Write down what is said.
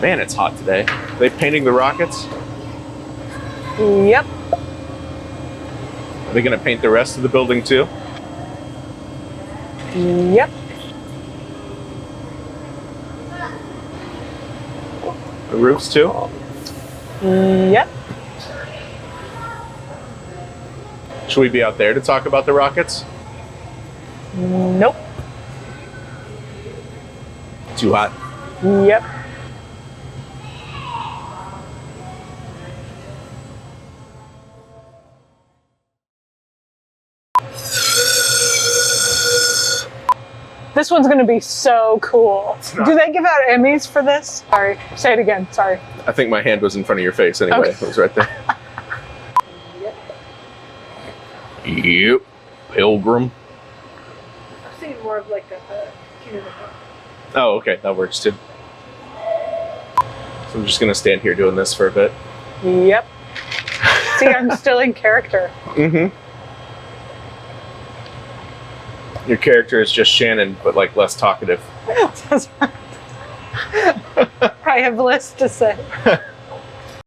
Man, it's hot today. Are they painting the rockets? Yep. Are they going to paint the rest of the building too? Yep. The roofs too? Yep. Should we be out there to talk about the rockets? Nope. Too hot. Yep. This one's gonna be so cool. Do they give out Emmys for this? Sorry, say it again, sorry. I think my hand was in front of your face anyway. Okay. It was right there. Yep. Yep. Pilgrim. I was thinking more of like a Oh, okay. That works too. So I'm just going to stand here doing this for a bit. Yep. See, I'm still in character. Mm-hmm. Your character is just Shannon, but like less talkative. I have less to say.